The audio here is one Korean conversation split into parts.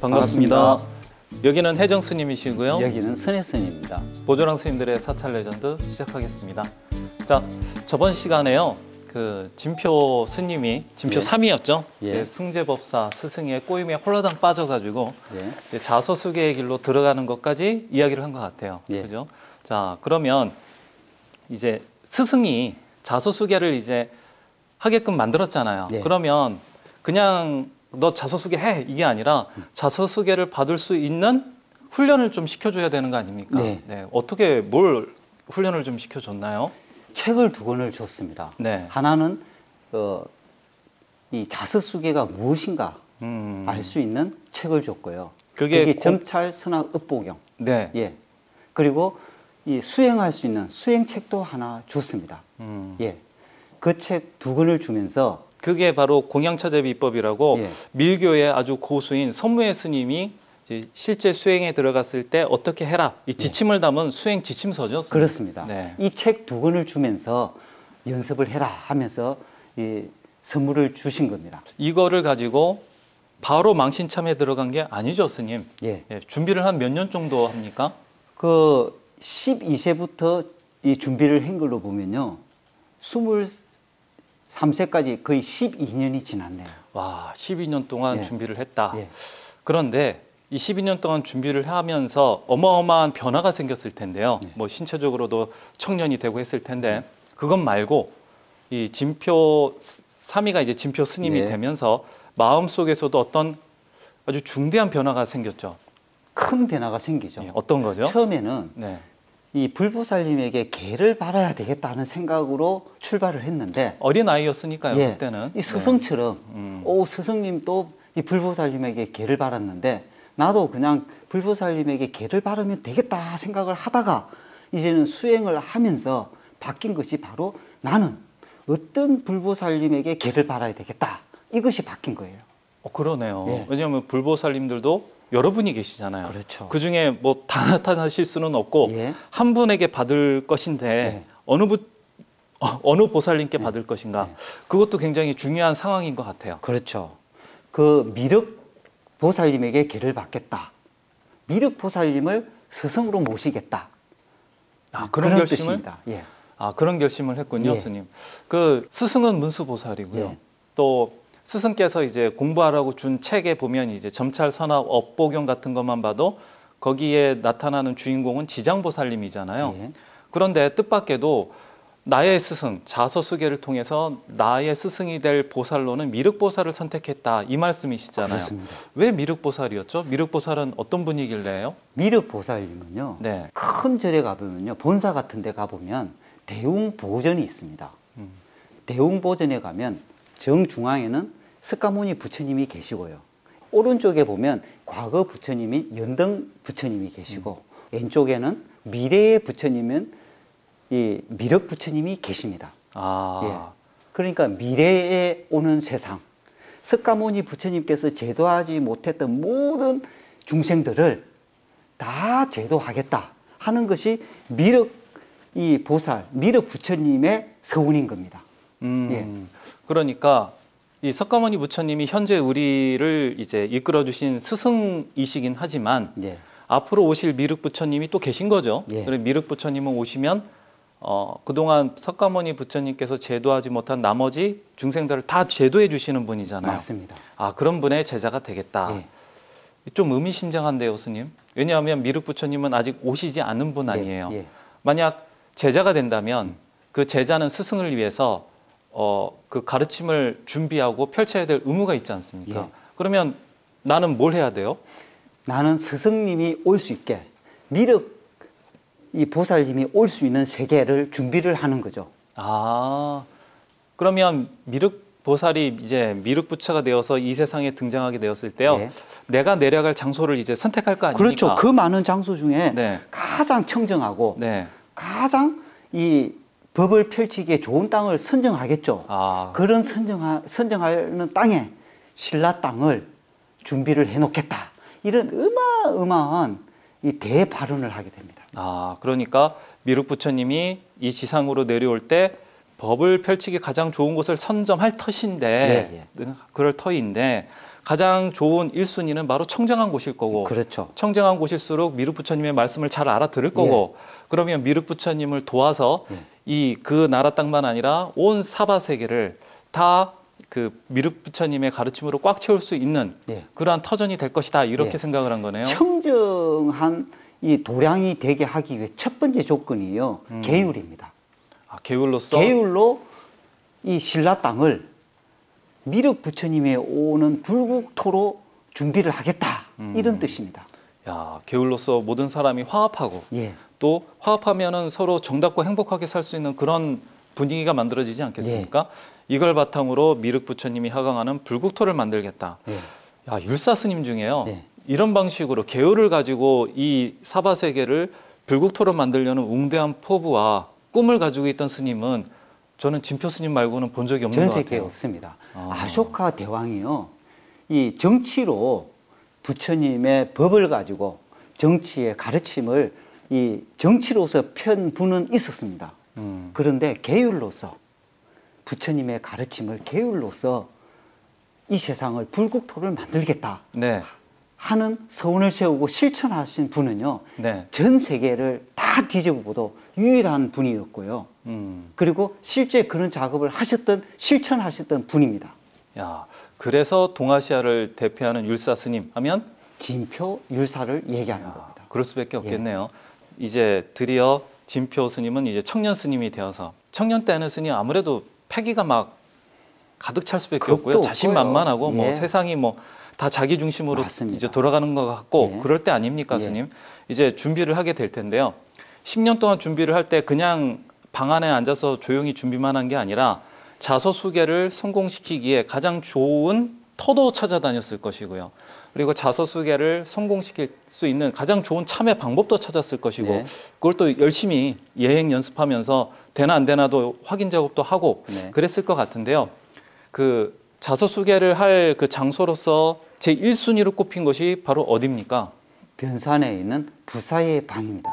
반갑습니다. 여기는 혜정 스님이시고요. 여기는 선혜 스님입니다. 보조랑 스님들의 사찰 레전드 시작하겠습니다. 자, 저번 시간에요. 그 진표 스님이 진표 3이었죠. 예. 승제법사 스승의 꼬임에 홀라당 빠져가지고 예. 이제 자서수계의 길로 들어가는 것까지 이야기를 한 것 같아요. 예. 그죠? 자, 그러면 이제 스승이 자서수계를 이제 하게끔 만들었잖아요. 예. 그러면 그냥 너 자서수계 해 이게 아니라 자서수계를 받을 수 있는 훈련을 좀 시켜줘야 되는 거 아닙니까? 네. 네. 어떻게 뭘 훈련을 좀 시켜줬나요? 책을 2권을 줬습니다. 네. 하나는 이 자서수계가 무엇인가 알 수 있는 책을 줬고요. 그게 점찰 선학 읍보경. 네. 예. 그리고 이 수행할 수 있는 수행책도 하나 줬습니다. 예. 그 책 2권을 주면서 그게 바로 공양처제비법이라고 예. 밀교의 아주 고수인 선무의 스님이 이제 실제 수행에 들어갔을 때 어떻게 해라 이 지침을 담은 수행 지침서죠. 스님. 그렇습니다. 네. 이 책 2권을 주면서 연습을 해라 하면서 이 선물을 주신 겁니다. 이거를 가지고 바로 망신참에 들어간 게 아니죠, 스님. 예. 예, 준비를 한 몇 년 정도 합니까? 그 12세부터 이 준비를 한 걸로 보면요. 23세까지 거의 12년이 지났네요. 와, 12년 동안 예. 준비를 했다. 예. 그런데 이 12년 동안 준비를 하면서 어마어마한 변화가 생겼을 텐데요. 예. 뭐 신체적으로도 청년이 되고 했을 텐데 그것 말고 이 진표 3위가 이제 진표 스님이 예. 되면서 마음속에서도 어떤 아주 중대한 변화가 생겼죠. 큰 변화가 생기죠. 예, 어떤 거죠? 처음에는 네. 이 불보살님에게 계를 받아야 되겠다는 생각으로 출발을 했는데 어린 아이였으니까요. 예, 그때는. 이 스승처럼 네. 오 스승님도 이 불보살님에게 계를 받았는데 나도 그냥 불보살님에게 계를 받으면 되겠다 생각을 하다가 이제는 수행을 하면서 바뀐 것이 바로 나는 어떤 불보살님에게 계를 받아야 되겠다 이것이 바뀐 거예요. 그러네요. 예. 왜냐하면 불보살님들도 여러분이 계시잖아요. 그렇죠. 그 중에 뭐 다 나타나실 수는 없고 예. 한 분에게 받을 것인데 예. 어느 보살님께 받을 것인가 예. 그것도 굉장히 중요한 상황인 것 같아요. 그렇죠. 그 미륵 보살님에게 계를 받겠다. 미륵 보살님을 스승으로 모시겠다. 그런 결심을 뜻입니다. 예. 그런 결심을 했군요, 예. 스님. 그 스승은 문수보살이고요. 예. 또 스승께서 이제 공부하라고 준 책에 보면 이제 점찰 선학 업보경 같은 것만 봐도 거기에 나타나는 주인공은 지장보살님이잖아요. 예. 그런데 뜻밖에도 나의 스승 자서수계를 통해서 나의 스승이 될 보살로는 미륵보살을 선택했다 이 말씀이시잖아요. 그렇습니다. 왜 미륵보살이었죠? 미륵보살은 어떤 분이길래요? 미륵 보살님은요. 네. 큰 절에 가보면요. 본사 같은 데 가보면 대웅보전이 있습니다. 대웅보전에 가면 정중앙에는 석가모니 부처님이 계시고요. 오른쪽에 보면 과거 부처님인 연등 부처님이 계시고 왼쪽에는 미래의 부처님은 이 미륵 부처님이 계십니다. 예. 그러니까 미래에 오는 세상, 석가모니 부처님께서 제도하지 못했던 모든 중생들을 다 제도하겠다 하는 것이 미륵 이 보살, 미륵 부처님의 서운인 겁니다. 예. 그러니까 이 석가모니 부처님이 현재 우리를 이제 이끌어 주신 스승이시긴 하지만 예. 앞으로 오실 미륵 부처님이 또 계신 거죠. 예. 그리고 미륵 부처님은 오시면 그동안 석가모니 부처님께서 제도하지 못한 나머지 중생들을 다 제도해 주시는 분이잖아요. 맞습니다. 그런 분의 제자가 되겠다. 예. 좀 의미심장한데요, 스님. 왜냐하면 미륵 부처님은 아직 오시지 않은 분 아니에요. 예. 만약 제자가 된다면 그 제자는 스승을 위해서 그 가르침을 준비하고 펼쳐야 될 의무가 있지 않습니까? 예. 그러면 나는 뭘 해야 돼요? 나는 스승님이 올 수 있게 미륵 이 보살님이 올 수 있는 세계를 준비를 하는 거죠. 그러면 미륵 보살이 이제 미륵 부처가 되어서 이 세상에 등장하게 되었을 때요. 예. 내가 내려갈 장소를 이제 선택할 거 아닙니까? 그렇죠. 그 많은 장소 중에 네. 가장 청정하고 네. 가장 이 법을 펼치기에 좋은 땅을 선정하겠죠. 그런 선정하는 땅에 신라 땅을 준비를 해놓겠다. 이런 어마어마한 이 대발언을 하게 됩니다. 그러니까 미륵 부처님이 이 지상으로 내려올 때 법을 펼치기 가장 좋은 곳을 선점할 터인데, 그럴 터인데 가장 좋은 1순위는 바로 청정한 곳일 거고 그렇죠. 청정한 곳일수록 미륵 부처님의 말씀을 잘 알아들을 거고 그러면 미륵 부처님을 도와서 이 그 나라 땅만 아니라 온 사바 세계를 다 그 미륵 부처님의 가르침으로 꽉 채울 수 있는 그러한 터전이 될 것이다 이렇게 생각을 한 거네요. 청정한 이 도량이 되게 하기 위해 첫 번째 조건이요 계율입니다. 아, 계율로서 계율로 이 신라 땅을 미륵 부처님이 오는 불국토로 준비를 하겠다 이런 뜻입니다. 야, 계율로서 모든 사람이 화합하고 예. 또 화합하면은 서로 정답고 행복하게 살 수 있는 그런 분위기가 만들어지지 않겠습니까? 이걸 바탕으로 미륵 부처님이 하강하는 불국토를 만들겠다. 야, 율사 스님 중에요. 이런 방식으로 계율을 가지고 이 사바 세계를 불국토로 만들려는 웅대한 포부와 꿈을 가지고 있던 스님은 저는 진표 스님 말고는 본 적이 없는 것 전 같아요. 세계에 없습니다. 아쇼카 대왕이요, 이 정치로 부처님의 법을 가지고 정치의 가르침을 이 정치로서 편 분은 있었습니다. 그런데 계율로서 부처님의 가르침을 계율로서 이 세상을 불국토를 만들겠다 하는 서운을 세우고 실천하신 분은요, 전 세계를 다 뒤집어봐도 유일한 분이었고요. 그리고 실제 그런 작업을 하셨던 실천하셨던 분입니다. 야, 그래서 동아시아를 대표하는 율사 스님 하면 진표 율사를 얘기하는 겁니다. 그럴 수밖에 없겠네요. 이제 드디어 진표 스님은 이제 청년 스님이 되어서 청년 때는 스님 아무래도 패기가 막 가득 찰 수밖에 없고요. 자신만만하고 뭐 세상이 뭐 다 자기 중심으로 맞습니다. 이제 돌아가는 것 같고 그럴 때 아닙니까, 스님? 이제 준비를 하게 될 텐데요. 10년 동안 준비를 할 때 그냥 방 안에 앉아서 조용히 준비만 한 게 아니라 자서수계를 성공시키기에 가장 좋은 터도 찾아다녔을 것이고요. 그리고 자서수계를 성공시킬 수 있는 가장 좋은 참여 방법도 찾았을 것이고 그걸 또 열심히 예행 연습하면서 되나 안 되나도 확인 작업도 하고 그랬을 것 같은데요. 그 자서수계를 할 그 장소로서 제 1순위로 꼽힌 것이 바로 어디입니까? 변산에 있는 부사의 방입니다.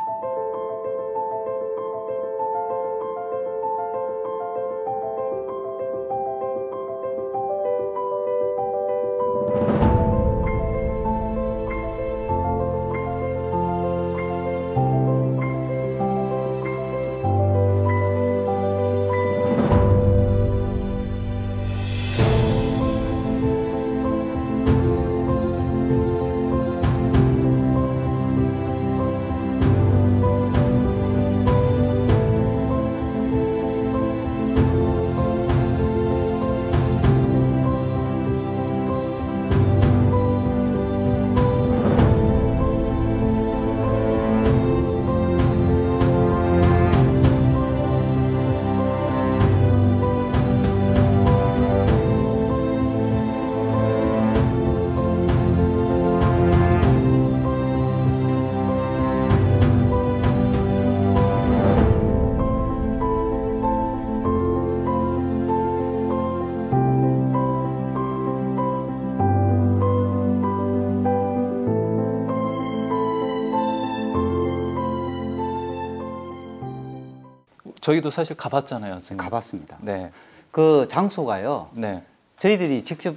저희도 사실 가봤잖아요, 선생님. 가봤습니다. 네. 그 장소가요. 네. 저희들이 직접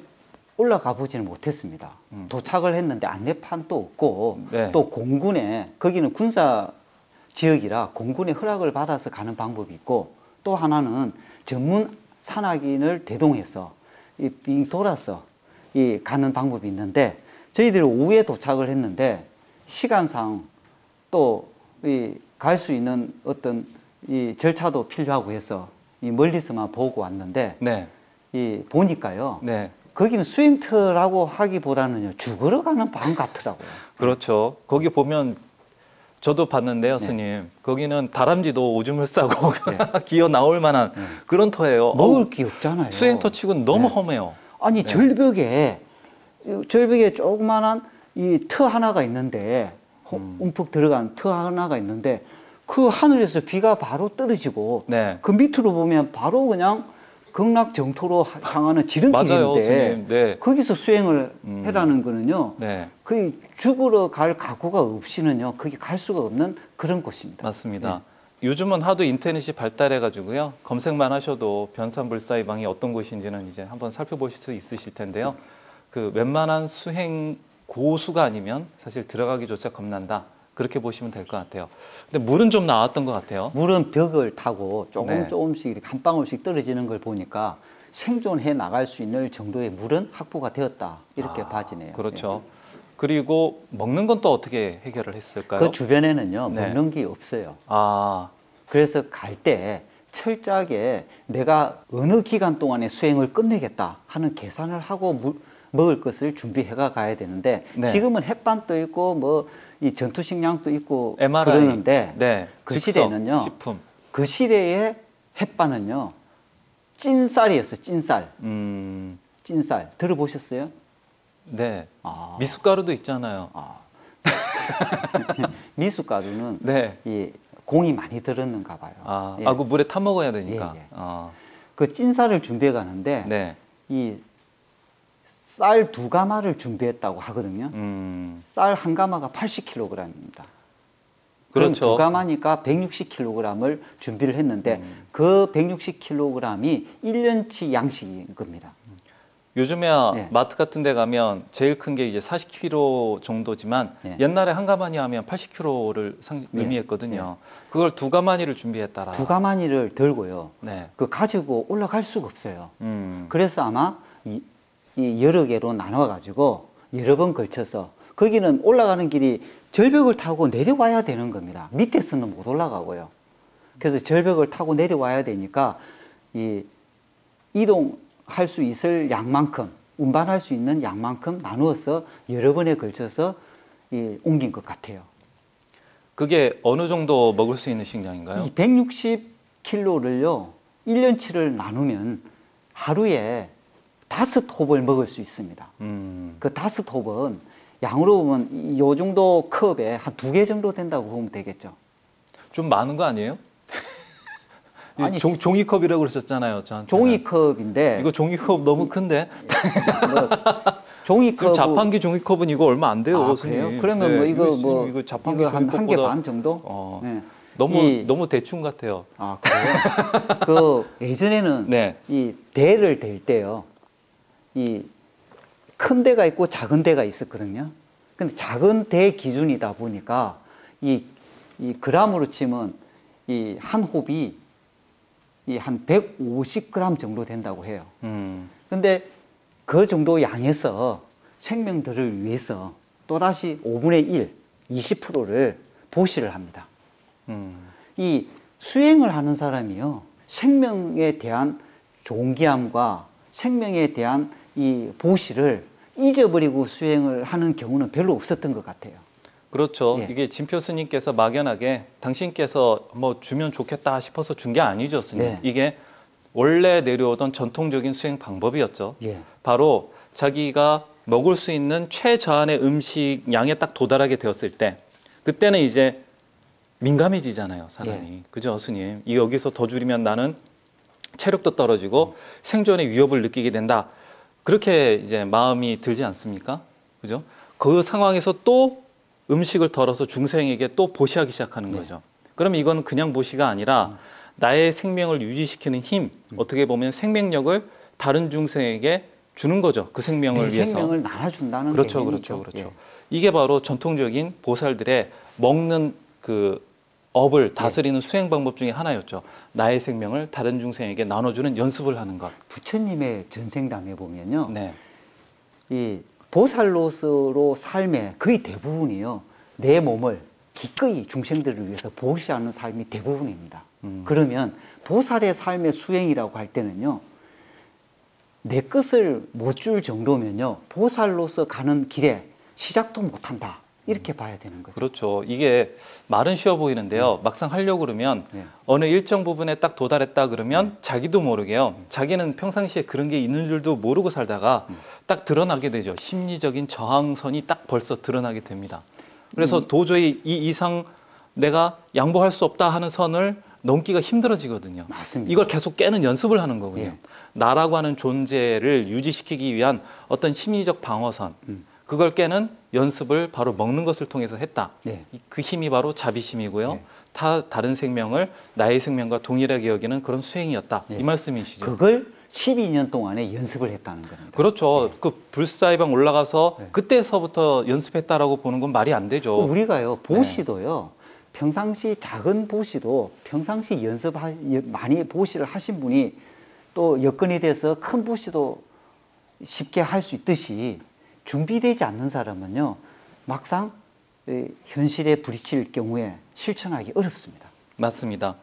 올라가 보지는 못했습니다. 도착을 했는데 안내판도 없고 또 공군에 거기는 군사 지역이라 공군의 허락을 받아서 가는 방법이 있고 또 하나는 전문 산악인을 대동해서 빙 돌아서 가는 방법이 있는데 저희들이 오후에 도착을 했는데 시간상 또 갈 수 있는 어떤 이 절차도 필요하고 해서 멀리서만 보고 왔는데 보니까요. 거기는 수행터라고 하기보다는요 죽으러 가는 방 같더라고요. 그렇죠. 거기 보면 저도 봤는데요, 스님. 거기는 다람쥐도 오줌을 싸고 기어 나올 만한 그런 터예요. 먹을 게 없잖아요. 수행터 치고는 너무 험해요. 아니 절벽에 조그만한 이 터 하나가 있는데 움푹 들어간 터 하나가 있는데 그 하늘에서 비가 바로 떨어지고 그 밑으로 보면 바로 그냥 극락정토로 향하는 지름길인데 거기서 수행을 해라는 거는요. 거의 죽으러 갈 각오가 없이는요. 거기 갈 수가 없는 그런 곳입니다. 맞습니다. 요즘은 하도 인터넷이 발달해 가지고요. 검색만 하셔도 변산불사의 방이 어떤 곳인지는 이제 한번 살펴보실 수 있으실 텐데요. 그 웬만한 수행 고수가 아니면 사실 들어가기조차 겁난다. 그렇게 보시면 될 것 같아요. 근데 물은 좀 나왔던 것 같아요. 물은 벽을 타고 네. 조금씩 이렇게 한 방울씩 떨어지는 걸 보니까 생존해 나갈 수 있는 정도의 물은 확보가 되었다. 이렇게 봐지네요. 그렇죠. 그리고 먹는 건 또 어떻게 해결을 했을까요? 그 주변에는요, 네. 먹는 게 없어요. 아, 그래서 갈 때 철저하게 내가 어느 기간 동안에 수행을 끝내겠다 하는 계산을 하고 먹을 것을 준비해가 가야 되는데 네. 지금은 햇반도 있고 뭐 이 전투식량도 있고 MRI. 그러는데 네. 그 즉석 시대는요, 식품. 그 시대의 햇반은요 찐쌀이었어요. 찐쌀. 찐쌀 들어보셨어요? 네. 아. 미숫가루도 있잖아요. 미숫가루는 네. 이 공이 많이 들었는가 봐요. 아, 예. 그 물에 타 먹어야 되니까. 예, 예. 아, 그 찐쌀을 준비해 가는데 네. 이 쌀 2가마를 준비했다고 하거든요. 쌀 1가마가 80kg입니다. 그럼 그렇죠. 2가마니까 160kg을 준비를 했는데 그 160kg이 1년치 양식인 겁니다. 요즘에야 네. 마트 같은 데 가면 제일 큰 게 이제 40kg 정도지만 네. 옛날에 한 가마니 하면 80kg를 의미했거든요. 그걸 2가마니를 준비했다라. 2가마니를 들고요. 네. 그 가지고 올라갈 수가 없어요. 음. 그래서 아마 이 여러 개로 나눠 가지고 여러 번 걸쳐서 거기는 올라가는 길이 절벽을 타고 내려와야 되는 겁니다. 밑에서는 못 올라가고요. 그래서 절벽을 타고 내려와야 되니까 이 이동할 수 있을 양만큼, 운반할 수 있는 양만큼 나누어서 여러 번에 걸쳐서 옮긴 것 같아요. 그게 어느 정도 먹을 수 있는 식량인가요? 이 160kg를요, 1년치를 나누면 하루에 5홉을 먹을 수 있습니다. 그 5홉은 양으로 보면 이 정도 컵에 한 2개 정도 된다고 보면 되겠죠. 좀 많은 거 아니에요? 아니, 종이컵이라고 그러셨잖아요, 저한테. 종이컵인데 이거 종이컵 너무 큰데. 뭐 종이컵 지금 자판기 종이컵은 이거 얼마 안 돼요, 아, 스님. 그래요? 그러면 뭐 이거 이거 자판기 이거 한 개 종이컵보다 반 정도? 네. 너무 대충 같아요. 아, 그래요? 그 예전에는 네. 이 대를 댈 때요. 이 큰 대가 있고 작은 대가 있었거든요. 근데 작은 대 기준이다 보니까 이 그람으로 치면 이 한 홉이 한 150g 정도 된다고 해요. 근데 그 정도 양에서 생명들을 위해서 또다시 5분의 1, 20%를 보시를 합니다. 이 수행을 하는 사람이요, 생명에 대한 존귀함과 생명에 대한 이 보시를 잊어버리고 수행을 하는 경우는 별로 없었던 것 같아요. 그렇죠. 예. 이게 진표 스님께서 막연하게 당신께서 뭐 주면 좋겠다 싶어서 준 게 아니죠, 스님. 네. 이게 원래 내려오던 전통적인 수행 방법이었죠. 예. 바로 자기가 먹을 수 있는 최저한의 음식 양에 딱 도달하게 되었을 때, 그때는 이제 민감해지잖아요, 사람이. 그죠, 스님? 이 여기서 더 줄이면 나는 체력도 떨어지고 생존의 위협을 느끼게 된다. 그렇게 이제 마음이 들지 않습니까? 그죠? 그 상황에서 또 음식을 덜어서 중생에게 또 보시하기 시작하는 거죠. 그러면 이건 그냥 보시가 아니라 나의 생명을 유지시키는 힘, 어떻게 보면 생명력을 다른 중생에게 주는 거죠. 그 생명을 위해서. 생명을 나눠준다는 그렇죠, 개념이죠. 그렇죠. 예. 이게 바로 전통적인 보살들의 먹는 그 업을 다스리는 수행 방법 중에 하나였죠. 나의 생명을 다른 중생에게 나눠주는 연습을 하는 것. 부처님의 전생담에 보면요, 네. 이 보살로서로 삶의 거의 대부분이요, 내 몸을 기꺼이 중생들을 위해서 보시하는 삶이 대부분입니다. 그러면 보살의 삶의 수행이라고 할 때는요, 내 것을 못 줄 정도면요, 보살로서 가는 길에 시작도 못한다, 이렇게 봐야 되는 거죠. 그렇죠. 이게 말은 쉬워 보이는데요. 막상 하려고 그러면 어느 일정 부분에 딱 도달했다 그러면 자기도 모르게요. 자기는 평상시에 그런 게 있는 줄도 모르고 살다가 딱 드러나게 되죠. 심리적인 저항선이 딱 벌써 드러나게 됩니다. 그래서 도저히 이 이상 내가 양보할 수 없다 하는 선을 넘기가 힘들어지거든요. 맞습니다. 이걸 계속 깨는 연습을 하는 거군요. 예. 나라고 하는 존재를 유지시키기 위한 어떤 심리적 방어선, 그걸 깨는 연습을 바로 먹는 것을 통해서 했다. 예. 그 힘이 바로 자비심이고요. 예. 다른 생명을 나의 생명과 동일하게 여기는 그런 수행이었다. 이 말씀이시죠. 그걸 12년 동안에 연습을 했다는 겁니다. 그렇죠. 그 불사이방 올라가서 네. 그때서부터 연습했다라고 보는 건 말이 안 되죠. 우리가요, 보시도요, 평상시 작은 보시도 평상시 많이 보시를 하신 분이 또 여건이 돼서 큰 보시도 쉽게 할 수 있듯이 준비되지 않는 사람은요, 막상 현실에 부딪힐 경우에 실천하기 어렵습니다. 맞습니다.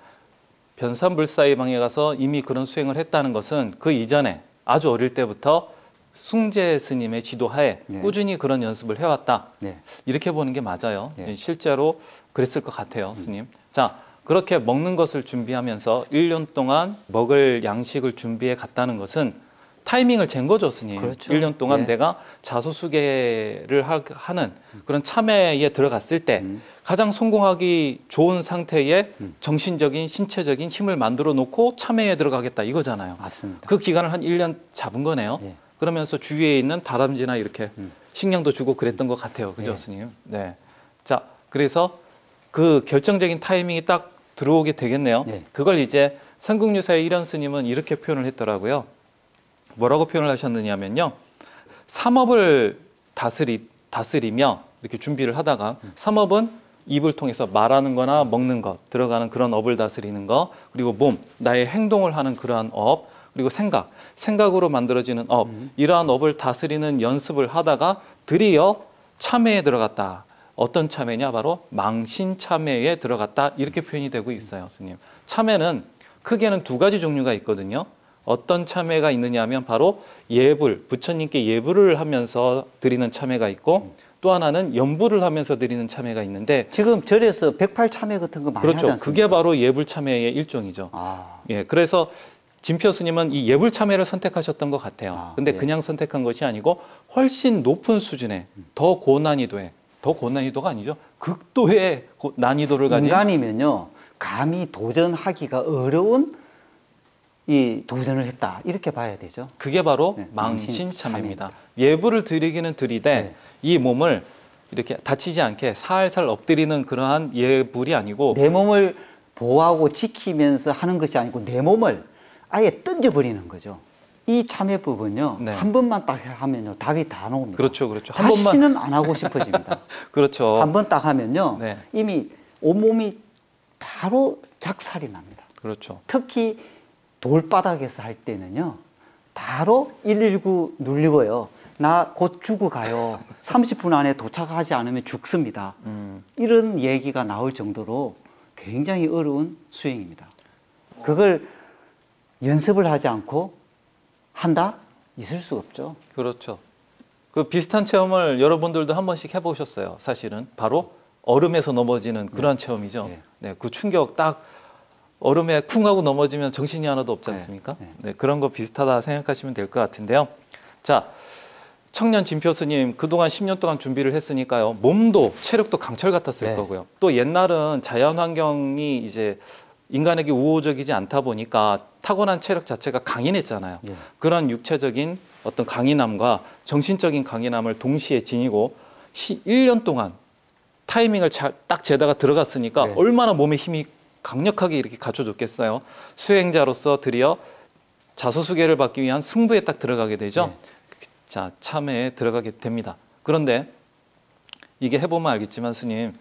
변산불사이방에 가서 이미 그런 수행을 했다는 것은 그 이전에 아주 어릴 때부터 숭제 스님의 지도하에 네. 꾸준히 그런 연습을 해왔다. 네. 이렇게 보는 게 맞아요. 네. 실제로 그랬을 것 같아요, 스님. 자, 그렇게 먹는 것을 준비하면서 1년 동안 먹을 양식을 준비해 갔다는 것은 타이밍을 잰 거죠, 스님. 그렇죠. 1년 동안 네. 내가 자소수계를 하는 그런 참회에 들어갔을 때 가장 성공하기 좋은 상태의 정신적인, 신체적인 힘을 만들어 놓고 참회에 들어가겠다 이거잖아요. 맞습니다. 그 기간을 한 1년 잡은 거네요. 네. 그러면서 주위에 있는 다람쥐나 이렇게 식량도 주고 그랬던 것 같아요. 그죠, 네. 스님? 네. 자, 그래서 그 결정적인 타이밍이 딱 들어오게 되겠네요. 네. 그걸 이제 삼국유사의 일원 스님은 이렇게 표현을 했더라고요. 뭐라고 표현을 하셨느냐면요. 삼업을 다스리며 이렇게 준비를 하다가 삼업은 입을 통해서 말하는 거나 먹는 것, 들어가는 그런 업을 다스리는 거, 그리고 몸, 나의 행동을 하는 그러한 업, 그리고 생각으로 만들어지는 업, 이러한 업을 다스리는 연습을 하다가 드디어 참회에 들어갔다. 어떤 참회냐? 바로 망신참회에 들어갔다. 이렇게 표현이 되고 있어요, 스님. 참회는 크게는 두 가지 종류가 있거든요. 어떤 참회가 있느냐 하면 바로 예불, 부처님께 예불을 하면서 드리는 참회가 있고 또 하나는 연불을 하면서 드리는 참회가 있는데 지금 절에서 108 참회 같은 거 많이 하지 그렇죠. 않습니까? 그게 바로 예불 참회의 일종이죠. 아, 예, 그래서 진표 스님은 이 예불 참회를 선택하셨던 것 같아요. 아, 근데 네. 그냥 선택한 것이 아니고 훨씬 높은 수준의 더 고난이도의, 더 고난이도가 아니죠. 극도의 난이도를 가진 인간이면요, 감히 도전하기가 어려운 이 도전을 했다, 이렇게 봐야 되죠. 그게 바로 네, 망신참회입니다. 예불을 드리기는 드리되 네. 이 몸을 이렇게 다치지 않게 살살 엎드리는 그러한 예불이 아니고 내 몸을 보호하고 지키면서 하는 것이 아니고 내 몸을 아예 던져버리는 거죠. 이 참회법은요, 네. 한 번만 딱 하면요, 답이 다 나옵니다. 그렇죠, 그렇죠. 한 번만 다시는 안 하고 싶어집니다. 그렇죠. 한 번 딱 하면요, 네. 이미 온몸이 바로 작살이 납니다. 그렇죠. 특히 돌바닥에서 할 때는요, 바로 119 누르고요. 나 곧 죽어가요. 30분 안에 도착하지 않으면 죽습니다. 이런 얘기가 나올 정도로 굉장히 어려운 수행입니다. 그걸 연습을 하지 않고 한다? 있을 수 없죠. 그렇죠. 그 비슷한 체험을 여러분들도 한 번씩 해보셨어요. 사실은 바로 얼음에서 넘어지는 그러한 체험이죠. 네. 네, 그 충격 딱 얼음에 쿵 하고 넘어지면 정신이 하나도 없지 않습니까? 네. 네, 그런 거 비슷하다 생각하시면 될 것 같은데요. 자, 청년 진표 스님 그동안 10년 동안 준비를 했으니까요. 몸도 체력도 강철 같았을 네. 거고요. 또 옛날은 자연 환경이 이제 인간에게 우호적이지 않다 보니까 타고난 체력 자체가 강인했잖아요. 예. 그런 육체적인 어떤 강인함과 정신적인 강인함을 동시에 지니고 1년 동안 타이밍을 딱 재다가 들어갔으니까 네. 얼마나 몸에 힘이 강력하게 이렇게 갖춰줬겠어요. 수행자로서 드디어 자소수계를 받기 위한 승부에 딱 들어가게 되죠. 네. 자, 참회에 들어가게 됩니다. 그런데 이게 해보면 알겠지만 스님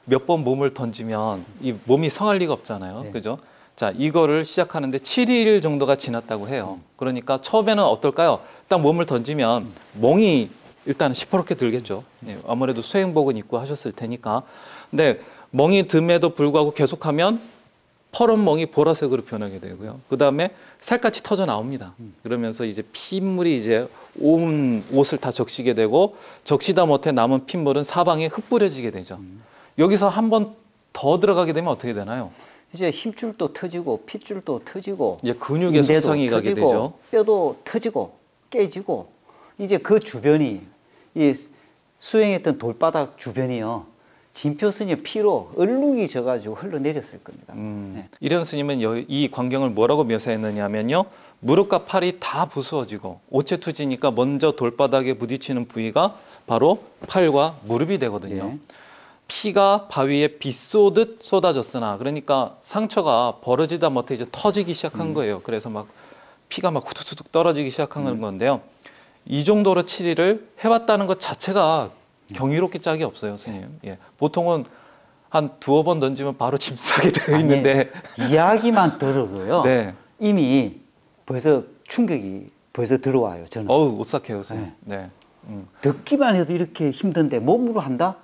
몇 번 몸을 던지면 이 몸이 성할 리가 없잖아요. 네. 그죠? 자, 이거를 시작하는데 7일 정도가 지났다고 해요. 그러니까 처음에는 어떨까요? 딱 몸을 던지면 멍이 일단 시퍼렇게 들겠죠. 네, 아무래도 수행복은 입고 하셨을 테니까. 근데 멍이 듦에도 불구하고 계속하면 퍼런 멍이 보라색으로 변하게 되고요. 그 다음에 살갗이 터져 나옵니다. 그러면서 이제 핏물이 이제 온 옷을 다 적시게 되고 적시다 못해 남은 핏물은 사방에 흩뿌려지게 되죠. 여기서 한 번 더 들어가게 되면 어떻게 되나요? 이제 힘줄도 터지고 핏줄도 터지고 이제 근육의 인대도 손상이 가게 터지고, 되죠. 뼈도 터지고 깨지고 이제 그 주변이 이 수행했던 돌바닥 주변이요, 진표 스님 피로 얼룩이 져가지고 흘러내렸을 겁니다. 네. 이련 스님은 이 광경을 뭐라고 묘사했느냐면요. 무릎과 팔이 다 부수어지고 오체투지니까 먼저 돌바닥에 부딪히는 부위가 바로 팔과 무릎이 되거든요. 예. 피가 바위에 비 쏘듯 쏟아졌으나 그러니까 상처가 벌어지다 못해 이제 터지기 시작한 거예요. 그래서 막 피가 막 후두둑 떨어지기 시작하는 건데요. 이 정도로 치리를 해왔다는 것 자체가 경이롭게 짝이 없어요, 스님. 예. 보통은 한 두어 번 던지면 바로 짐 싸게 되어 있는데 이야기만 들어도요. 네. 이미 벌써 충격이 벌써 들어와요. 저는 어우 오싹해요, 스님. 네. 듣기만 해도 이렇게 힘든데 몸으로 한다?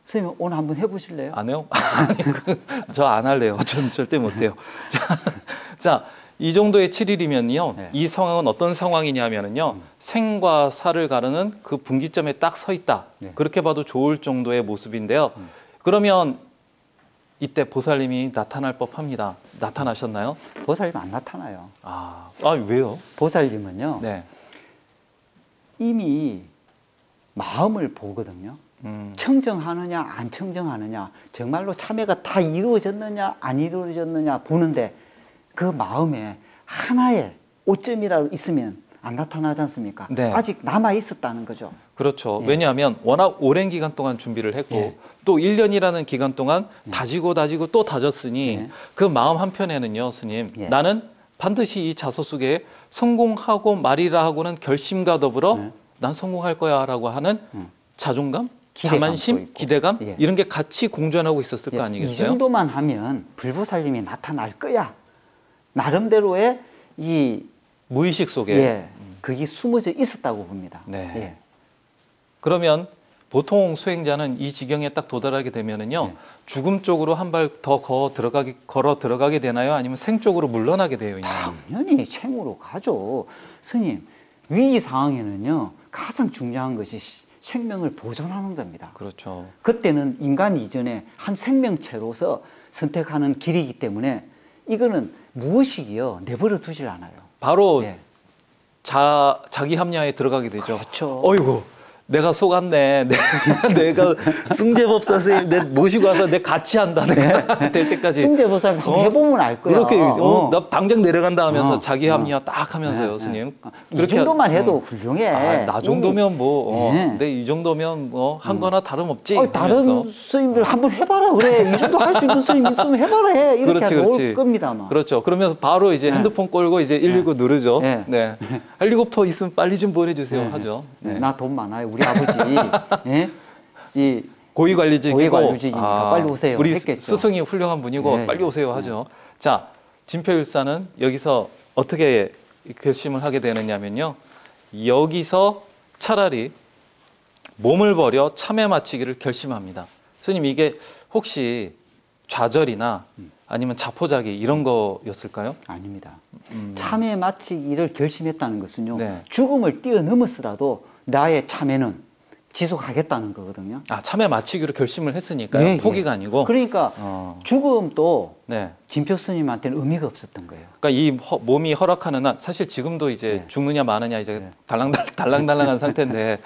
선생님 오늘 한번 해보실래요? 안 해요? 저 안 할래요. 전 절대 못 해요. 자, 이 정도의 7일이면요. 네. 이 상황은 어떤 상황이냐면요. 생과 사를 가르는 그 분기점에 딱 서 있다. 네. 그렇게 봐도 좋을 정도의 모습인데요. 그러면 이때 보살님이 나타날 법합니다. 나타나셨나요? 보살님 안 나타나요. 아 왜요? 보살님은요. 네. 이미 마음을 보거든요. 청정하느냐 안 청정하느냐 정말로 참회가 다 이루어졌느냐 안 이루어졌느냐 보는데 그 마음에 하나의 오점이라도 있으면 안 나타나지 않습니까? 네. 아직 남아 있었다는 거죠. 그렇죠. 예. 왜냐하면 워낙 오랜 기간 동안 준비를 했고 예. 또 1년이라는 기간 동안 다지고 또 다졌으니 예. 그 마음 한편에는요, 스님. 예. 나는 반드시 이 자소수계에 성공하고 말이라 하고는 결심과 더불어 예. 난 성공할 거야라고 하는 자존감, 기대감도 자만심, 있고. 기대감 예. 이런 게 같이 공존하고 있었을 거 이 아니겠어요? 정도만 하면 불보살님이 나타날 거야. 나름대로의 이 무의식 속에. 예, 그게 숨어져 있었다고 봅니다. 네. 예. 그러면 보통 수행자는 이 지경에 딱 도달하게 되면은요, 죽음 쪽으로 한 발 더 걸어 들어가게 되나요? 아니면 생 쪽으로 물러나게 되어 있나요? 당연히 챙으로 가죠. 스님, 위기 상황에는요, 가장 중요한 것이 생명을 보존하는 겁니다. 그렇죠. 그때는 인간 이전에 한 생명체로서 선택하는 길이기 때문에 이거는 무의식이요, 내버려 두질 않아요. 바로 예. 자기 합리화에 들어가게 되죠. 그렇죠. 어이구, 내가 속았네. 내가 숭제법 선생님 내 모시고 와서 내 같이 한다. 내가 될 때까지. 숭제보살 한번 해보면 알 거야. 그렇게 나 당장 내려간다 하면서 자기 어. 합리화 딱 하면서요, 스님. 이 정도만 해도 훌륭해. 아, 나 정도면 뭐, 네. 내 이 정도면 뭐 한 거나 다름없지. 다른 하면서. 스님들 한번 해봐라 그래. 이 정도 할 수 있는 스님 있으면 해봐라 해. 이렇게 그렇지, 올 그렇지. 겁니다. 막. 그렇죠. 그러면서 바로 이제 핸드폰 끌고 이제 119 누르죠. 네. 네. 헬리콥터 있으면 빨리 좀 보내주세요. 네. 하죠. 네. 나 돈 많아요. 우리 아버지 예? 이 고위관리직이고 고위관리직이니까 빨리 오세요. 우리 했겠죠. 스승이 훌륭한 분이고 네. 빨리 오세요 하죠. 자, 진표일사는 여기서 어떻게 결심을 하게 되느냐면요. 여기서 차라리 몸을 버려 참회 마치기를 결심합니다. 스님, 이게 혹시 좌절이나 아니면 자포자기 이런 거였을까요? 아닙니다. 참회 마치기를 결심했다는 것은요. 네. 죽음을 뛰어넘었으라도 나의 참회는 지속하겠다는 거거든요. 아, 참회 마치기로 결심을 했으니까요. 예, 포기가 예. 아니고. 그러니까 죽음도 네. 진표 스님한테는 의미가 없었던 거예요. 그러니까 이 몸이 허락하는 한, 사실 지금도 이제 죽느냐 마느냐 이제 달랑달랑한 상태인데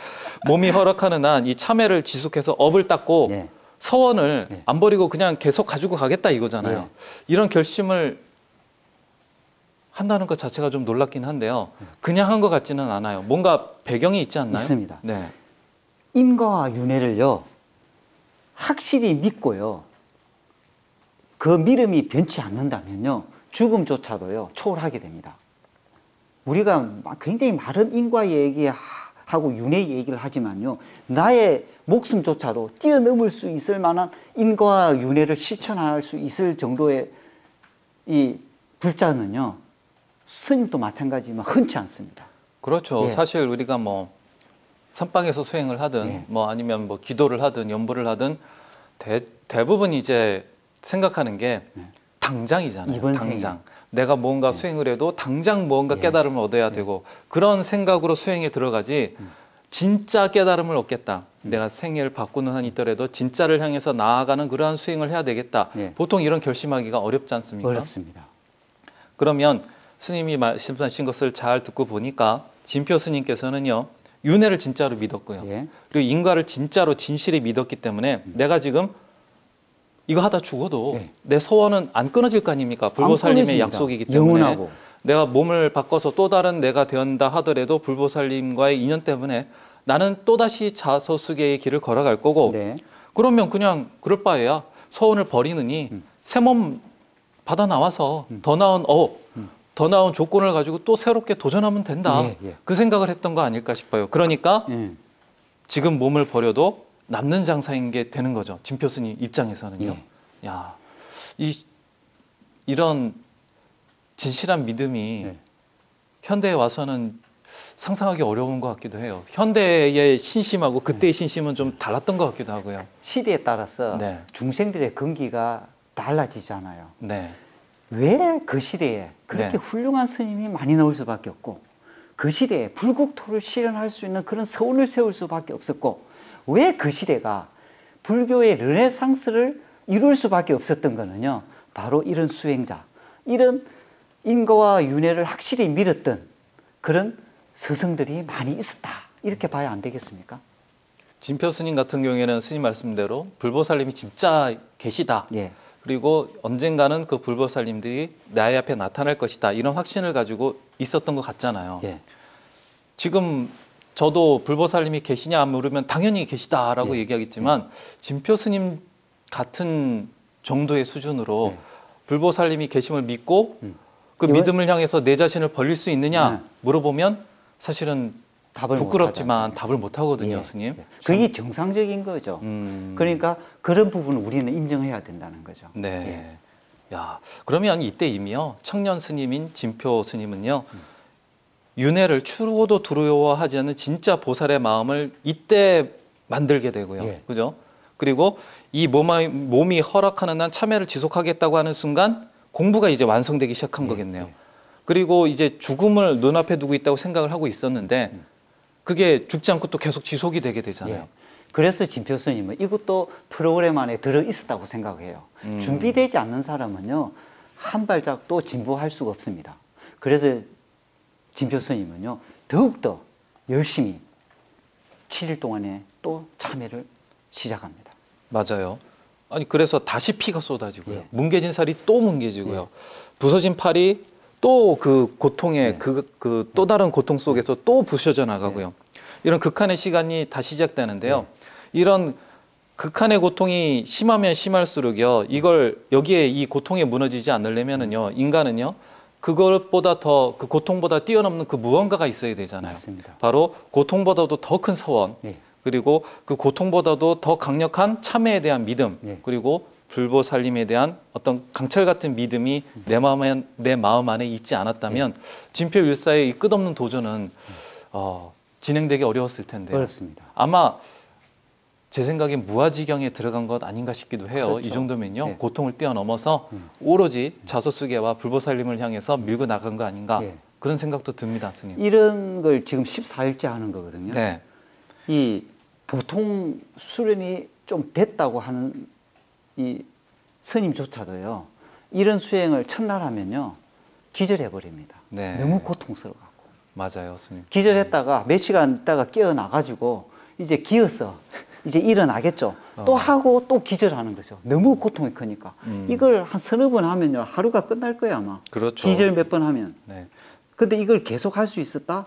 몸이 허락하는 한 이 참회를 지속해서 업을 닦고 네. 서원을 네. 안 버리고 그냥 계속 가지고 가겠다 이거잖아요. 네. 이런 결심을 한다는 것 자체가 좀 놀랍긴 한데요. 그냥 한 것 같지는 않아요. 뭔가 배경이 있지 않나요? 있습니다. 네. 인과와 윤회를요, 확실히 믿고요, 그 믿음이 변치 않는다면요, 죽음조차도요, 초월하게 됩니다. 우리가 굉장히 많은 인과 얘기하고 윤회 얘기를 하지만요, 나의 목숨조차도 뛰어넘을 수 있을 만한 인과와 윤회를 실천할 수 있을 정도의 이 불자는요, 스님도 마찬가지지만 흔치 않습니다. 그렇죠. 예. 사실 우리가 뭐 선방에서 수행을 하든 예. 뭐 아니면 뭐 기도를 하든 연보를 하든 대부분 이제 생각하는 게 당장이잖아요. 이번 당장. 내가 뭔가 수행을 해도 당장 뭔가 예. 깨달음을 얻어야 되고 그런 생각으로 수행에 들어가지 진짜 깨달음을 얻겠다. 내가 생애를 바꾸는 한이 있더라도 진짜를 향해서 나아가는 그러한 수행을 해야 되겠다. 예. 보통 이런 결심하기가 어렵지 않습니까? 어렵습니다. 그러면 스님이 말씀하신 것을 잘 듣고 보니까 진표 스님께서는요, 윤회를 진짜로 믿었고요. 예. 그리고 인과를 진짜로 진실히 믿었기 때문에 내가 지금 이거 하다 죽어도 예. 내 소원은 안 끊어질 거 아닙니까? 불보살님의 끊어집니다. 약속이기 때문에 영원하고. 내가 몸을 바꿔서 또 다른 내가 되었다 하더라도 불보살님과의 인연 때문에 나는 또다시 자서수계의 길을 걸어갈 거고 네. 그러면 그냥 그럴 바에야 소원을 버리느니 새 몸 받아 나와서 더 나은 더 더 나은 조건을 가지고 또 새롭게 도전하면 된다. 예, 예. 그 생각을 했던 거 아닐까 싶어요. 그러니까 지금 몸을 버려도 남는 장사인 게 되는 거죠. 진표 스님 입장에서는요. 예. 야, 이런 진실한 믿음이 네. 현대에 와서는 상상하기 어려운 것 같기도 해요. 현대의 신심하고 그때의 신심은 좀 달랐던 것 같기도 하고요. 시대에 따라서 네. 중생들의 근기가 달라지잖아요. 네. 왜 그 시대에 그렇게 네. 훌륭한 스님이 많이 나올 수밖에 없고 그 시대에 불국토를 실현할 수 있는 그런 서원을 세울 수밖에 없었고 왜 그 시대가 불교의 르네상스를 이룰 수밖에 없었던 거는요. 바로 이런 수행자, 이런 인과와 윤회를 확실히 믿었던 그런 스승들이 많이 있었다. 이렇게 봐야 안 되겠습니까? 진표 스님 같은 경우에는 스님 말씀대로 불보살님이 진짜 계시다. 예. 그리고 언젠가는 그 불보살님들이 나의 앞에 나타날 것이다. 이런 확신을 가지고 있었던 것 같잖아요. 예. 지금 저도 불보살님이 계시냐 물으면 당연히 계시다라고 예. 얘기하겠지만 진표 스님 같은 정도의 수준으로 불보살님이 계심을 믿고 그 이건- 믿음을 향해서 내 자신을 벌릴 수 있느냐 네. 물어보면 사실은 답을 부끄럽지만 못 답을 못 하거든요, 예. 스님. 예. 그게 정상적인 거죠. 그러니까 그런 부분을 우리는 인정해야 된다는 거죠. 네. 야, 그러면 이때 이미요. 청년 스님인 진표 스님은요. 윤회를 추구도 두려워하지 않는 진짜 보살의 마음을 이때 만들게 되고요. 예. 그죠? 그리고 이 몸이 허락하는 한 참회를 지속하겠다고 하는 순간 공부가 이제 완성되기 시작한 거겠네요. 그리고 이제 죽음을 눈앞에 두고 있다고 생각을 하고 있었는데 그게 죽지 않고 또 계속 지속이 되게 되잖아요. 예. 그래서 진표 스님은 이것도 프로그램 안에 들어 있었다고 생각해요. 준비되지 않는 사람은요 한 발짝도 진보할 수가 없습니다. 그래서 진표 스님은요 더욱더 열심히 7일 동안에 또 참회를 시작합니다. 맞아요. 아니 그래서 다시 피가 쏟아지고요. 예. 뭉개진 살이 또 뭉개지고요. 부서진 팔이 또 그 고통의 예. 그 또 다른 고통 속에서 또 부서져 나가고요. 이런 극한의 시간이 다 시작되는데요. 이런 극한의 고통이 심하면 심할수록요. 이걸 여기에 이 고통에 무너지지 않으려면은요. 인간은요. 그것보다 더 그 고통보다 뛰어넘는 그 무언가가 있어야 되잖아요. 맞습니다. 바로 고통보다도 더 큰 서원. 예. 그리고 그 고통보다도 더 강력한 참회에 대한 믿음, 예. 그리고 불보살님에 대한 어떤 강철 같은 믿음이 내 마음 안에 있지 않았다면 진표 일사의 이 끝없는 도전은 진행되기 어려웠을 텐데요. 어렵습니다. 아마 제 생각엔 무아지경에 들어간 것 아닌가 싶기도 해요. 그렇죠. 이 정도면요. 예. 고통을 뛰어넘어서 오로지 자소수계와 불보살님을 향해서 밀고 나간 거 아닌가 예. 그런 생각도 듭니다, 스님. 이런 걸 지금 14일째 하는 거거든요. 네. 이 보통 수련이 좀 됐다고 하는 이 스님조차도요. 이런 수행을 첫날 하면요. 기절해 버립니다. 네. 너무 고통스러워갖고. 맞아요, 스님. 기절했다가 몇 시간 있다가 깨어나가지고 이제 기어서 이제 일어나겠죠. 또 하고 또 기절하는 거죠. 너무 고통이 크니까. 이걸 한 서너 번 하면요. 하루가 끝날 거예요, 아마. 그렇죠. 기절 몇 번 하면. 네. 근데 이걸 계속 할 수 있었다?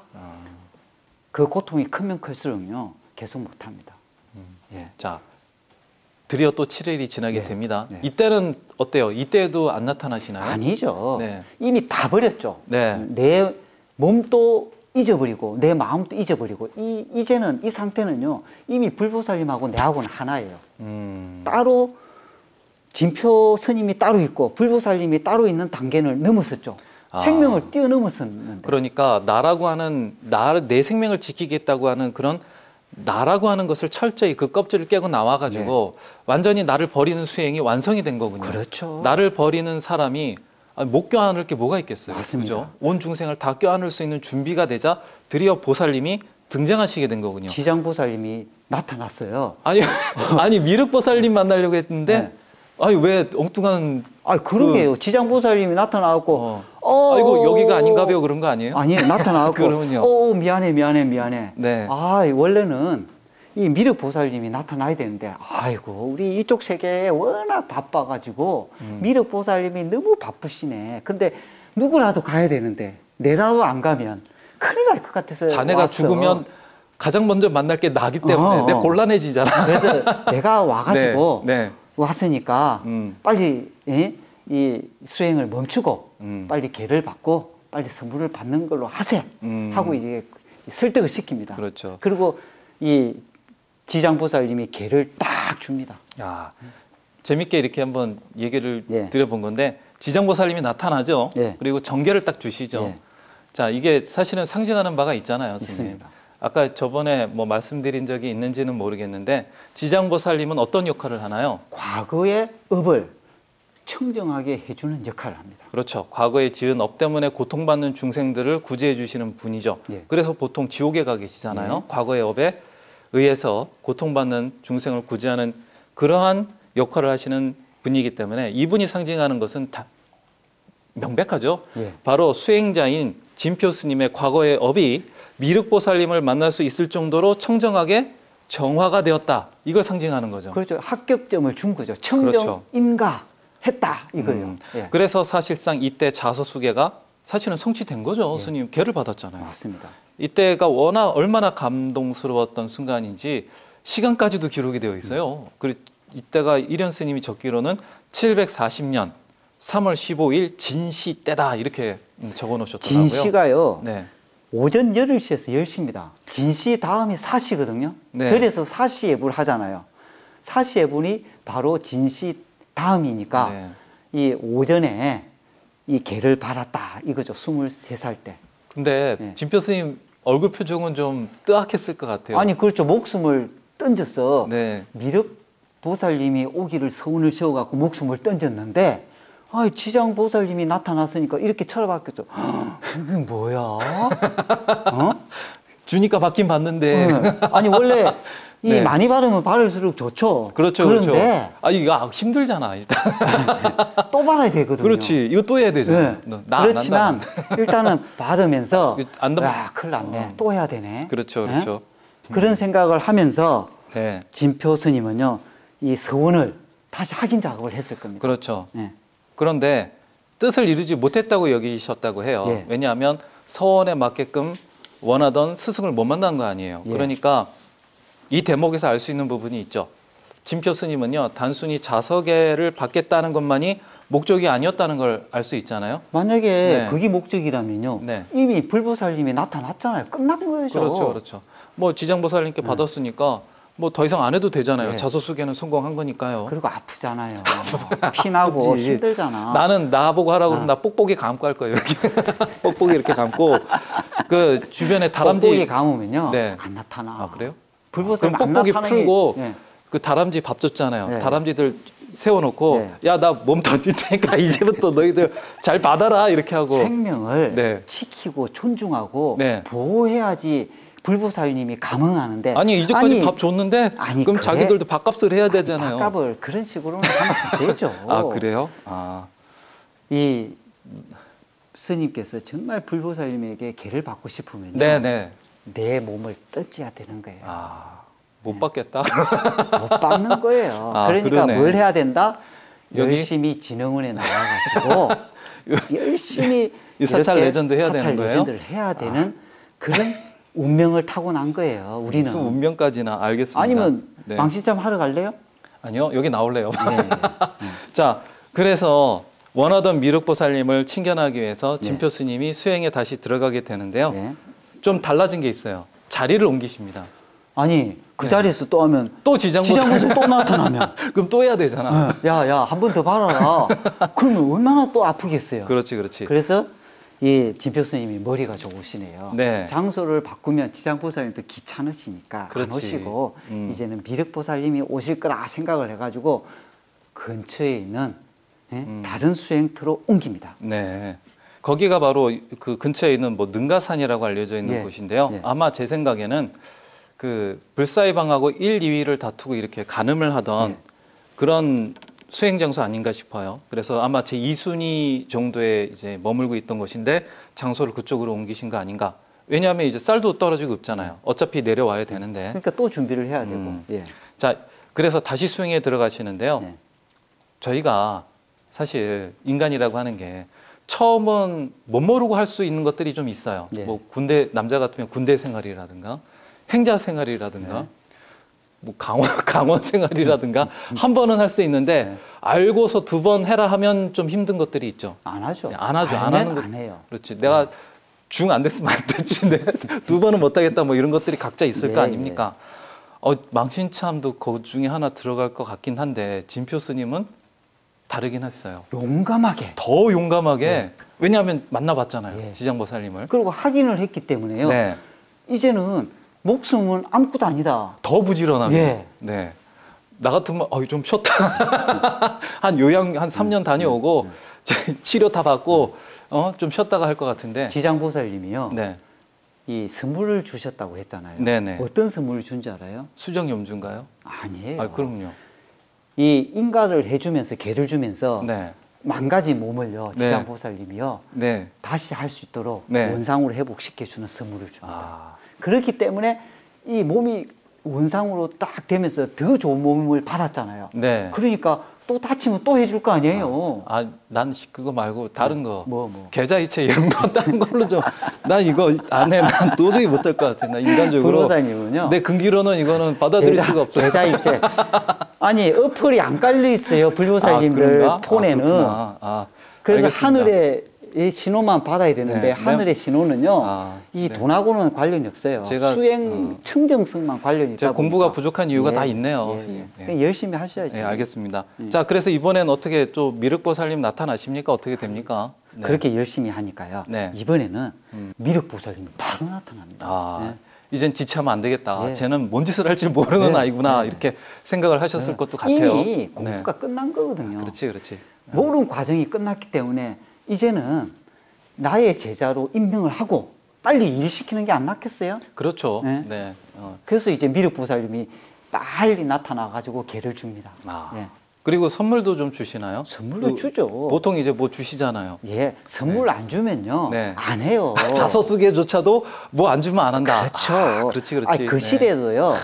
그 고통이 크면 클수록요. 계속 못 합니다. 예. 자, 드디어 또 7일이 지나게 네. 됩니다. 네. 이때는 어때요? 이때도 안 나타나시나요? 아니죠. 네. 이미 다 버렸죠. 네. 내 몸도 잊어버리고 내 마음도 잊어버리고 이제는 이 상태는요. 이미 불보살님하고 내하고는 하나예요. 따로 진표 스님이 따로 있고 불보살님이 따로 있는 단계를 넘었었죠. 생명을 뛰어넘었었는데. 그러니까 나라고 하는 내 생명을 지키겠다고 하는 그런 나라고 하는 것을 철저히 그 껍질을 깨고 나와가지고 완전히 나를 버리는 수행이 완성이 된 거군요. 그렇죠. 나를 버리는 사람이 못 껴안을 게 뭐가 있겠어요. 맞습니다. 그죠? 온 중생을 다 껴안을 수 있는 준비가 되자 드디어 보살님이 등장하시게 된 거군요. 지장보살님이 나타났어요. 아니 미륵보살님 만나려고 했는데 네. 아니 왜 엉뚱한 그러게요. 지장보살님이 나타나고 아이고 여기가 아닌가 봐요 그런 거 아니에요? 아니에요. 나타나고 그러면요. 미안해. 네. 원래는 이 미륵보살님이 나타나야 되는데 아이고 우리 이쪽 세계에 워낙 바빠가지고 미륵보살님이 너무 바쁘시네. 근데 누구라도 가야 되는데 내라도 안 가면 큰일 날 것 같아서 자네가 왔어. 죽으면 가장 먼저 만날 게 나기 때문에 내가 곤란해지잖아. 그래서 내가 와가지고 네. 왔으니까 빨리 이 수행을 멈추고 빨리 계를 받고 빨리 선물을 받는 걸로 하세 하고 이제 설득을 시킵니다. 그렇죠. 그리고 이 지장보살님이 개를 딱 줍니다. 야, 재밌게 이렇게 한번 얘기를 예. 드려본 건데 지장보살님이 나타나죠. 예. 그리고 정계를 딱 주시죠. 예. 자, 이게 사실은 상징하는 바가 있잖아요, 스님. 있습니다. 아까 저번에 뭐 말씀드린 적이 있는지는 모르겠는데 지장보살님은 어떤 역할을 하나요? 과거의 업을 청정하게 해주는 역할을 합니다. 그렇죠. 과거에 지은 업 때문에 고통받는 중생들을 구제해 주시는 분이죠. 예. 그래서 보통 지옥에 가 계시잖아요. 예. 과거의 업에 의해서 고통받는 중생을 구제하는 그러한 역할을 하시는 분이기 때문에 이분이 상징하는 것은 다 명백하죠. 예. 바로 수행자인 진표 스님의 과거의 업이 미륵보살님을 만날 수 있을 정도로 청정하게 정화가 되었다. 이걸 상징하는 거죠. 그렇죠. 합격점을 준 거죠. 그렇죠. 청정인가했다 이거요. 예. 그래서 사실상 이때 자서수계가 사실은 성취된 거죠. 예. 스님 계를 받았잖아요. 맞습니다. 이때가 워낙 얼마나 감동스러웠던 순간인지 시간까지도 기록이 되어 있어요. 그리고 이때가 일현 스님이 적기로는 740년 3월 15일 진시 때다 이렇게 적어 놓으셨더라고요. 진시가요. 네. 오전 8시에서 10시입니다. 진시 다음이 사시거든요. 네. 절에서 사시예불 하잖아요. 사시예불이 바로 진시 다음이니까 네. 이 오전에 이 개를 받았다 이거죠. 23살 때. 근데 네. 진표 스님 얼굴 표정은 좀 뜨악했을 것 같아요. 아니 그렇죠. 목숨을 던져서 네. 미륵 보살님이 오기를 서운을 씌워갖고 목숨을 던졌는데 아, 지장 보살님이 나타났으니까 이렇게 쳐다봤겠죠. 이게 뭐야? 어? 주니까 받긴 받는데. 응. 아니 원래 이 네. 많이 바르면 바를수록 좋죠. 그렇죠, 그런데 그렇죠. 아 이거 힘들잖아 일단. 또 바라야 되거든요. 그렇지, 이거 또 해야 되잖아. 네. 그렇지만 일단은 받으면서 안 야, 큰일 났네. 또 해야 되네. 그렇죠, 네? 그렇죠. 그런 생각을 하면서 네, 진표 스님은요, 이 서원을 다시 확인 작업을 했을 겁니다. 그렇죠. 네. 그런데 뜻을 이루지 못했다고 여기셨다고 해요. 예. 왜냐하면 서원에 맞게끔 원하던 스승을 못 만난 거 아니에요. 예. 그러니까 이 대목에서 알 수 있는 부분이 있죠. 진표 스님은요, 단순히 자서계를 받겠다는 것만이 목적이 아니었다는 걸 알 수 있잖아요. 만약에 네. 그게 목적이라면요, 네. 이미 불보살님이 나타났잖아요. 끝난 거죠. 그렇죠, 그렇죠. 뭐 지장보살님께 받았으니까 뭐 더 이상 안 해도 되잖아요. 네. 자서수계는 성공한 거니까요. 그리고 아프잖아요. 피나고 아프지. 힘들잖아. 나는 나보고 하라고 그러면 나 뽁뽁이 감고 할 거예요. 이렇게 뽁뽁이 이렇게 감고 그 주변에 다람쥐 뽁뽁이 감으면요, 네. 안 나타나. 아 그래요? 불보살님 그럼 안 뽁뽁이 나타나는 풀고 게, 예. 그 다람쥐 밥 줬잖아요. 네. 다람쥐들 세워놓고 네. 야 나 몸 던질 테니까 이제부터 너희들 잘 받아라 이렇게 하고 생명을 네. 지키고 존중하고 네. 보호해야지 불보살님이 감흥하는데 아니 이제까지 아니, 밥 줬는데 아니, 그럼 그래? 자기들도 밥값을 해야 되잖아요. 밥값을 그런 식으로는 하면 안 되죠. 아 그래요? 아 이 스님께서 정말 불보살님에게 개를 받고 싶으면요, 네네. 내 몸을 뜯어야 되는 거예요. 못 받겠다. 못 받는 거예요. 아, 그러니까 그러네. 뭘 해야 된다? 여기? 열심히 진흥원에 나와가지고 열심히 이 사찰 이렇게 레전드 해야 사찰 되는 거예요? 레전드를 해야 되는 그런 운명을 타고난 거예요. 우리는. 무슨 운명까지나 알겠습니다. 아니면 네. 망신점 하러 갈래요? 아니요 여기 나올래요. 네. 자 그래서 원하던 미륵보살님을 친견하기 위해서 네. 진표 스님이 수행에 다시 들어가게 되는데요. 네. 좀 달라진 게 있어요. 자리를 옮기십니다. 아니 그 자리에서 또 하면 또 지장보살 지장보살 또 나타나면 그럼 또 해야 되잖아. 야야 한 번 더 봐라. 그러면 얼마나 또 아프겠어요. 그렇지 그렇지. 그래서 이 진표 스님이 머리가 좋으시네요. 네. 장소를 바꾸면 지장보살님도 귀찮으시니까 안 그렇지. 오시고 이제는 미륵보살님이 오실 거다 생각을 해가지고 근처에 있는 다른 수행터로 옮깁니다. 네. 거기가 바로 그 근처에 있는 뭐 능가산이라고 알려져 있는 예. 곳인데요. 예. 아마 제 생각에는 그 불사의방하고 1, 2위를 다투고 이렇게 간음을 하던 예. 그런 수행 장소 아닌가 싶어요. 그래서 아마 제 2순위 정도에 이제 머물고 있던 곳인데 장소를 그쪽으로 옮기신 거 아닌가. 왜냐하면 이제 쌀도 떨어지고 없잖아요. 어차피 내려와야 되는데. 그러니까 또 준비를 해야 되고. 예. 자, 그래서 다시 수행에 들어가시는데요. 예. 저희가 사실 인간이라고 하는 게 처음은 못 모르고 할 수 있는 것들이 좀 있어요. 예. 뭐 군대 남자 같으면 군대 생활이라든가 행자 생활이라든가 네. 뭐 강원 생활이라든가 한 번은 할 수 있는데 네. 알고서 2번 해라 하면 좀 힘든 것들이 있죠. 안 하죠. 안 하죠. 안 알면 하는 것. 안 해요. 그렇지. 내가 중 안 됐으면 안 됐지. 내가 2번은 못하겠다. 뭐 이런 것들이 각자 있을 거 네, 아닙니까? 망신참도 그 중에 하나 들어갈 것 같긴 한데 진표 스님은 다르긴 했어요. 용감하게. 더 용감하게. 왜냐하면 만나봤잖아요. 예. 지장보살님을. 그리고 확인을 했기 때문에요. 네. 이제는 목숨은 아무것도 아니다. 더 부지런하게. 예. 네. 나 같으면 좀 쉬었다. 한 요양 한 3년 다녀오고 치료 다 받고 좀 쉬었다가 할 것 같은데. 지장보살님이요. 네. 이 선물을 주셨다고 했잖아요. 네네. 어떤 선물을 준지 알아요? 수정 염주인가요? 아니에요. 그럼요. 이 인가를 해주면서 개를 주면서 네. 망가진 몸을요. 네. 지장보살님이요. 네. 다시 할 수 있도록 네. 원상으로 회복시켜주는 선물을 줍니다. 아. 그렇기 때문에 이 몸이 원상으로 딱 되면서 더 좋은 몸을 받았잖아요. 네. 그러니까 또 다치면 또 해줄 거 아니에요. 난 그거 말고 다른 거. 뭐. 계좌이체 이런 거 다른 걸로 좀. 난 이거 안 해. 난 도저히 못할 것 같아. 나 인간적으로. 불보살님은요. 내 근기로는 이거는 받아들일 수가 없어요. 계좌이체. 아니 어플이 안 깔려 있어요. 불보살님들 그런가? 폰에는. 그래서 알겠습니다. 하늘의 이 신호만 받아야 되는데 네. 하늘의 신호는요. 이 네. 돈하고는 관련이 없어요. 제가, 수행 청정성만 관련이 있다 제가 공부가 보니까. 부족한 이유가 예, 다 있네요. 예. 예. 그냥 열심히 하셔야죠. 네, 알겠습니다. 자, 그래서 이번엔 어떻게 또 미륵보살님 나타나십니까? 어떻게 됩니까? 네. 그렇게 열심히 하니까요. 네. 이번에는 미륵보살님이 바로 나타납니다. 네. 이젠 지체하면 안 되겠다. 예. 쟤는 뭔 짓을 할지 모르는 네. 아이구나. 네. 이렇게 생각을 하셨을 것도 같아요. 이미 공부가 끝난 거거든요. 그렇지. 모든 과정이 끝났기 때문에 이제는 나의 제자로 임명을 하고 빨리 일시키는 게 안 낫겠어요? 그렇죠. 네. 네. 그래서 이제 미륵보살님이 빨리 나타나가지고 개를 줍니다. 예. 그리고 선물도 좀 주시나요? 선물도 주죠. 보통 이제 뭐 주시잖아요. 예, 선물 안 주면요 네. 안 해요. 자서수계조차도 뭐 안 주면 안 한다. 그렇죠. 그렇지. 그 시대도요.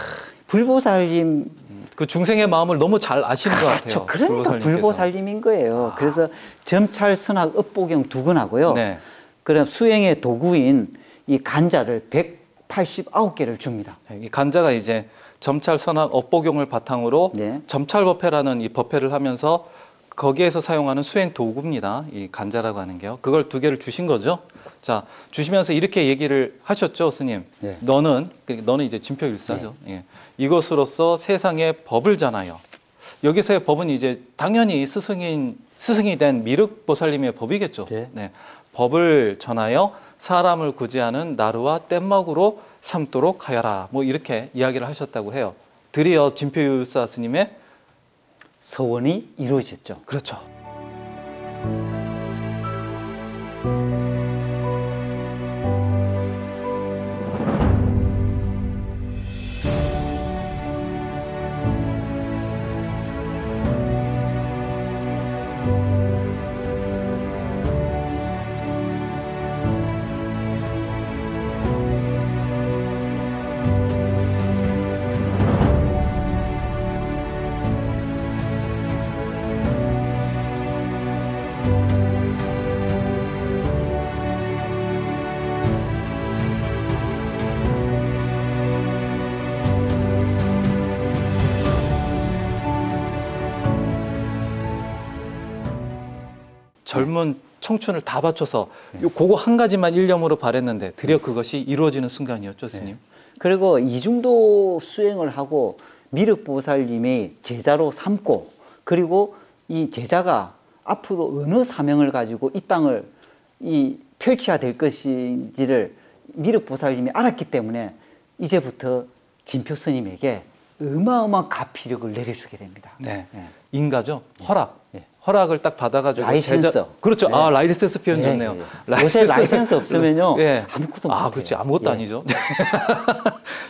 불보살님 그 중생의 마음을 너무 잘 아시는 것 같아요. 그렇죠. 그러니까 불보살님께서. 불보살님인 거예요. 그래서 점찰, 선악, 업보경 두 권하고요. 네. 그럼 수행의 도구인 이 간자를 189개를 줍니다. 이 간자가 이제 점찰, 선악, 업보경을 바탕으로 네. 점찰법회라는 이 법회를 하면서 거기에서 사용하는 수행 도구입니다. 이 간자라고 하는 게요. 그걸 2개를 주신 거죠. 자, 주시면서 이렇게 얘기를 하셨죠, 스님. 네. 너는 이제 진표일사죠. 예. 이것으로서 세상의 법을 전하여. 여기서의 법은 이제 당연히 스승이 된 미륵보살님의 법이겠죠. 네. 법을 전하여 사람을 구제하는 나루와 뗏목으로 삼도록 하여라. 뭐 이렇게 이야기를 하셨다고 해요. 드디어 진표율사 스님의 서원이 이루어졌죠. 그렇죠. 젊은 청춘을 다 바쳐서 그거 한 가지만 일념으로 바랬는데 드디어 그것이 이루어지는 순간이었죠, 스님. 그리고 이중도 수행을 하고 미륵보살님의 제자로 삼고 그리고 이 제자가 앞으로 어느 사명을 가지고 이 땅을 펼쳐야 될 것인지를 미륵보살님이 알았기 때문에 이제부터 진표 스님에게 어마어마한 가피력을 내려주게 됩니다. 네. 네. 인가죠. 허락. 네. 허락을 딱 받아가지고 라이센스. 그렇죠. 네. 라이센스 표현 네, 좋네요. 네. 요새 라이센스 없으면요 네. 아무것도 못해요. 그렇지. 아무것도 예. 아니죠.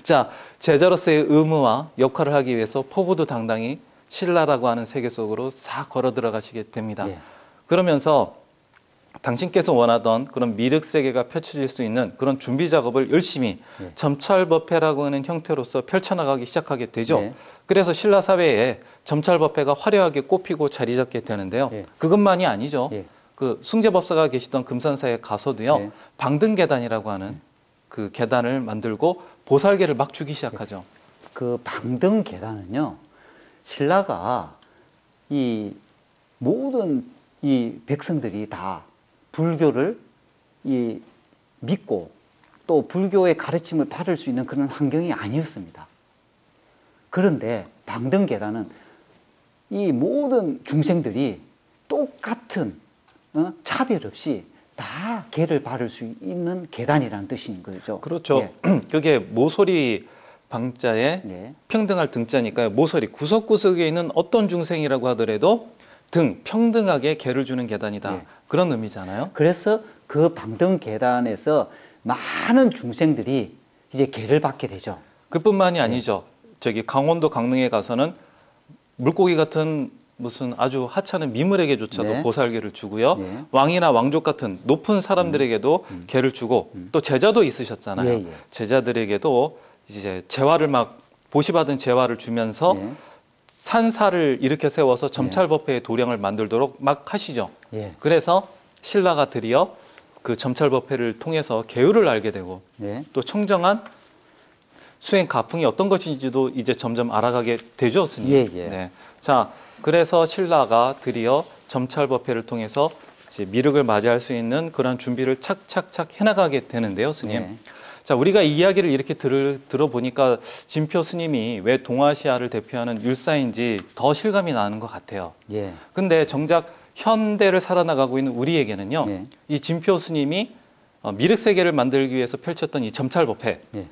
자, 제자로서의 의무와 역할을 하기 위해서 포부도 당당히 신라라고 하는 세계 속으로 싹 걸어 들어가시게 됩니다. 예. 그러면서 당신께서 원하던 그런 미륵 세계가 펼쳐질 수 있는 그런 준비 작업을 열심히 예. 점찰법회라고 하는 형태로서 펼쳐나가기 시작하게 되죠. 예. 그래서 신라 사회에 점찰법회가 화려하게 꼽히고 자리 잡게 되는데요. 예. 그것만이 아니죠. 예. 그 숭제법사가 계시던 금산사에 가서도요. 예. 방등계단이라고 하는 그 계단을 만들고 보살계를 막 주기 시작하죠. 그 방등 계단은요, 신라가 이 모든 이 백성들이 다 불교를 이 믿고 또 불교의 가르침을 받을 수 있는 그런 환경이 아니었습니다. 그런데 방등 계단은 이 모든 중생들이 똑같은 차별 없이 다 계를 바를 수 있는 계단이라는 뜻인 거죠. 그렇죠. 예. 그게 모서리 방자에 네. 평등할 등자니까요. 모서리 구석구석에 있는 어떤 중생이라고 하더라도 등 평등하게 계를 주는 계단이다. 네. 그런 의미잖아요. 그래서 그 방등 계단에서 많은 중생들이 이제 계를 받게 되죠. 그뿐만이 아니죠. 저기 강원도 강릉에 가서는 물고기 같은 무슨 아주 하찮은 미물에게조차도 네. 보살계를 주고요. 네. 왕이나 왕족 같은 높은 사람들에게도 계를 주고 또 제자도 있으셨잖아요. 예, 예. 제자들에게도 이제 재화를 막 보시받은 재화를 주면서 예. 산사를 일으켜 세워서 점찰법회의 도량을 만들도록 막 하시죠. 예. 그래서 신라가 드디어 그 점찰법회를 통해서 계율을 알게 되고 예. 또 청정한 수행 가풍이 어떤 것인지도 이제 점점 알아가게 되죠, 스님. 예, 예. 네. 자, 그래서 신라가 드디어 점찰법회를 통해서 이제 미륵을 맞이할 수 있는 그런 준비를 착착착 해나가게 되는데요, 스님. 예. 자, 우리가 이 이야기를 이렇게 들어보니까 진표 스님이 왜 동아시아를 대표하는 율사인지 더 실감이 나는 것 같아요. 예. 근데 정작 현대를 살아나가고 있는 우리에게는요, 예. 이 진표 스님이 미륵 세계를 만들기 위해서 펼쳤던 이 점찰법회, 예.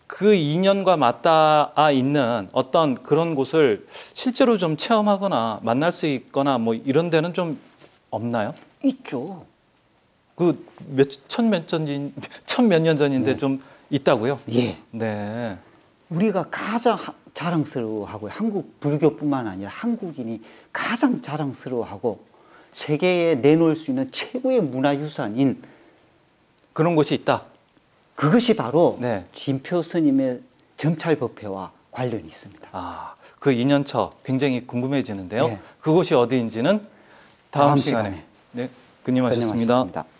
그 인연과 맞닿아 있는 어떤 그런 곳을 실제로 좀 체험하거나 만날 수 있거나 뭐 이런 데는 좀 없나요? 있죠. 그 천몇 년 전인데 네. 좀 있다고요? 예. 네. 우리가 가장 자랑스러워하고 한국 불교뿐만 아니라 한국인이 가장 자랑스러워하고 세계에 내놓을 수 있는 최고의 문화유산인 그런 곳이 있다. 그것이 바로 네. 진표 스님의 점찰법회와 관련이 있습니다. 아, 그 인연처 굉장히 궁금해지는데요. 네. 그곳이 어디인지는 다음 다음 시간에. 시간에. 네, 근님하셨습니다. 건영하셨습니다.